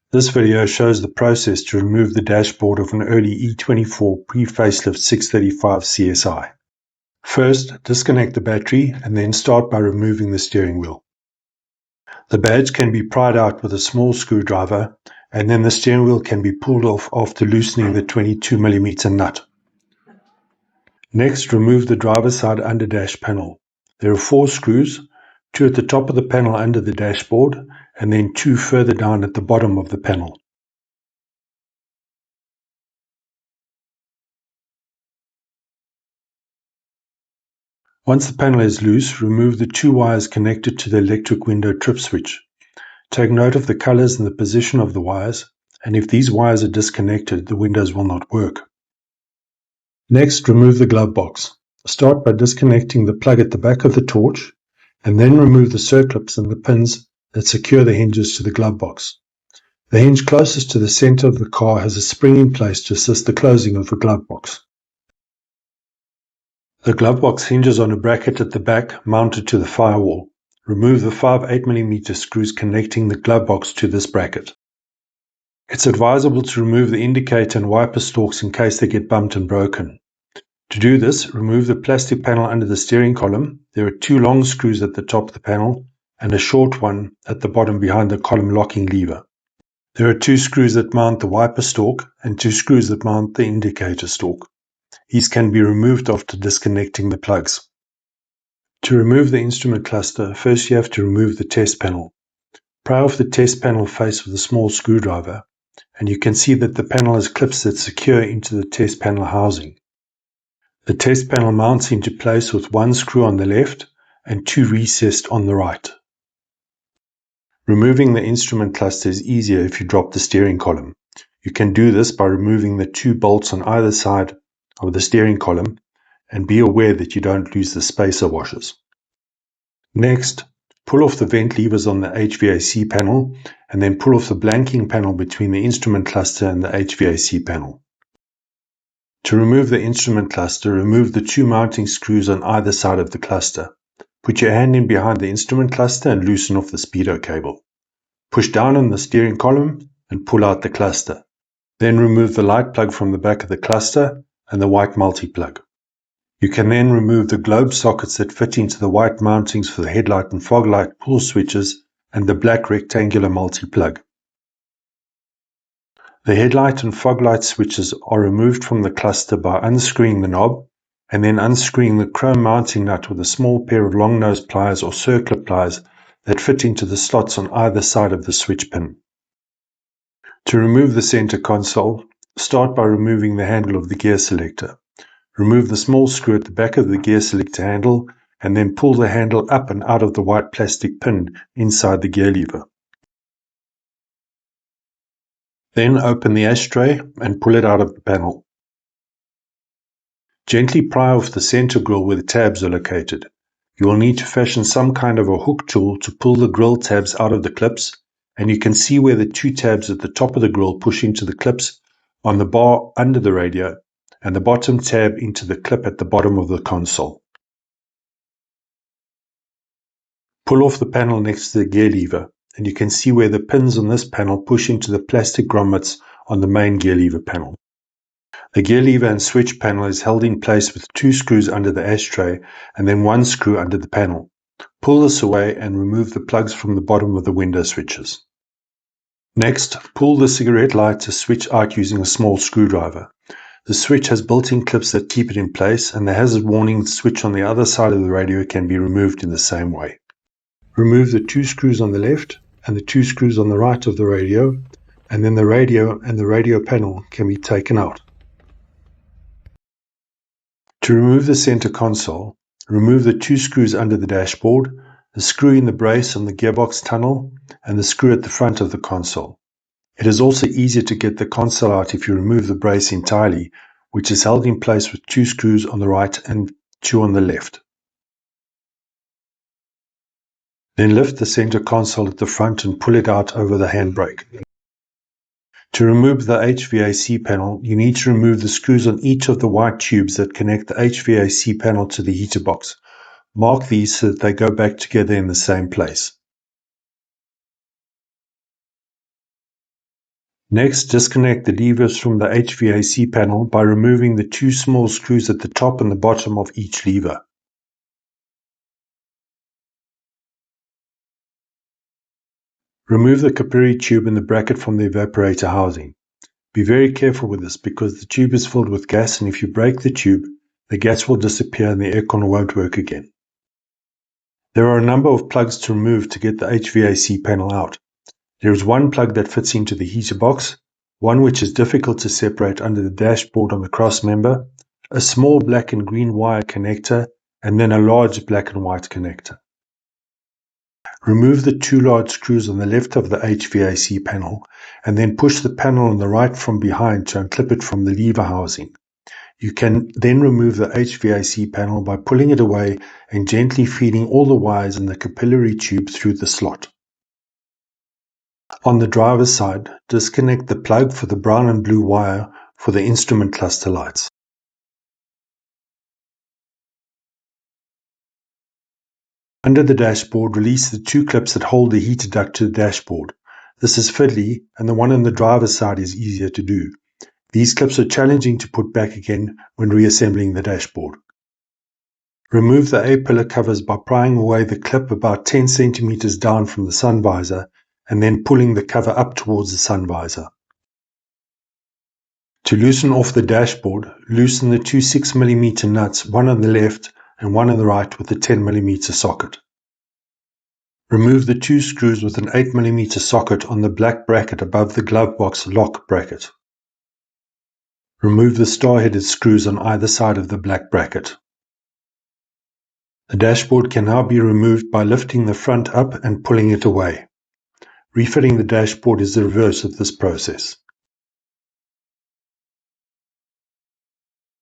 This video shows the process to remove the dashboard of an early E24 pre-facelift 635 CSI. First, disconnect the battery and then start by removing the steering wheel. The badge can be pried out with a small screwdriver, and then the steering wheel can be pulled off after loosening the 22mm nut. Next, remove the driver's side underdash panel. There are 4 screws, 2 at the top of the panel under the dashboard, and then 2 further down at the bottom of the panel. Once the panel is loose, remove the 2 wires connected to the electric window trip switch. Take note of the colors and the position of the wires, and if these wires are disconnected, the windows will not work. Next, remove the glove box. Start by disconnecting the plug at the back of the torch, and then remove the circlips and the pins that secure the hinges to the glove box. The hinge closest to the center of the car has a spring in place to assist the closing of the glove box. The glove box hinges on a bracket at the back mounted to the firewall. Remove the 5 8mm screws connecting the glove box to this bracket. It's advisable to remove the indicator and wiper stalks in case they get bumped and broken. To do this, remove the plastic panel under the steering column. There are 2 long screws at the top of the panel and a short one at the bottom behind the column locking lever. There are 2 screws that mount the wiper stalk and 2 screws that mount the indicator stalk. These can be removed after disconnecting the plugs. To remove the instrument cluster, first you have to remove the test panel. Pry off the test panel face with a small screwdriver, and you can see that the panel has clips that secure into the test panel housing. The test panel mounts into place with 1 screw on the left and 2 recessed on the right. Removing the instrument cluster is easier if you drop the steering column. You can do this by removing the 2 bolts on either side of the steering column, and be aware that you don't lose the spacer washers. Next, pull off the vent levers on the HVAC panel, and then pull off the blanking panel between the instrument cluster and the HVAC panel. To remove the instrument cluster, remove the 2 mounting screws on either side of the cluster. Put your hand in behind the instrument cluster and loosen off the speedo cable. Push down on the steering column and pull out the cluster. Then remove the light plug from the back of the cluster and the white multi-plug. You can then remove the globe sockets that fit into the white mountings for the headlight and fog light pull switches and the black rectangular multi-plug. The headlight and fog light switches are removed from the cluster by unscrewing the knob and then unscrewing the chrome mounting nut with a small pair of long nose pliers or circlip pliers that fit into the slots on either side of the switch pin. To remove the center console, start by removing the handle of the gear selector. Remove the small screw at the back of the gear selector handle and then pull the handle up and out of the white plastic pin inside the gear lever. Then open the ashtray and pull it out of the panel. Gently pry off the center grille where the tabs are located. You will need to fashion some kind of a hook tool to pull the grille tabs out of the clips, and you can see where the 2 tabs at the top of the grille push into the clips on the bar under the radio, and the bottom tab into the clip at the bottom of the console. Pull off the panel next to the gear lever, and you can see where the pins on this panel push into the plastic grommets on the main gear lever panel. The gear lever and switch panel is held in place with 2 screws under the ashtray and then 1 screw under the panel. Pull this away and remove the plugs from the bottom of the window switches. Next, pull the cigarette lighter switch out using a small screwdriver. The switch has built-in clips that keep it in place, and the hazard warning switch on the other side of the radio can be removed in the same way. Remove the 2 screws on the left and the 2 screws on the right of the radio, and then the radio and the radio panel can be taken out. To remove the center console, remove the 2 screws under the dashboard, the screw in the brace on the gearbox tunnel, and the screw at the front of the console. It is also easier to get the console out if you remove the brace entirely, which is held in place with 2 screws on the right and 2 on the left. Then lift the center console at the front and pull it out over the handbrake. To remove the HVAC panel, you need to remove the screws on each of the white tubes that connect the HVAC panel to the heater box. Mark these so that they go back together in the same place. Next, disconnect the levers from the HVAC panel by removing the two small screws at the top and the bottom of each lever. Remove the capillary tube and the bracket from the evaporator housing. Be very careful with this because the tube is filled with gas, and if you break the tube, the gas will disappear and the aircon won't work again. There are a number of plugs to remove to get the HVAC panel out. There is one plug that fits into the heater box, one which is difficult to separate under the dashboard on the cross member, a small black and green wire connector, and then a large black and white connector. Remove the two large screws on the left of the HVAC panel and then push the panel on the right from behind to unclip it from the lever housing. You can then remove the HVAC panel by pulling it away and gently feeding all the wires in the capillary tube through the slot. On the driver's side, disconnect the plug for the brown and blue wire for the instrument cluster lights. Under the dashboard, release the two clips that hold the heater duct to the dashboard. This is fiddly, and the one on the driver's side is easier to do. These clips are challenging to put back again when reassembling the dashboard. Remove the A-pillar covers by prying away the clip about 10 centimeters down from the sun visor and then pulling the cover up towards the sun visor. To loosen off the dashboard, loosen the two 6mm nuts, one on the left and one on the right with a 10mm socket. Remove the two screws with an 8mm socket on the black bracket above the glove box lock bracket. Remove the star-headed screws on either side of the black bracket. The dashboard can now be removed by lifting the front up and pulling it away. Refitting the dashboard is the reverse of this process.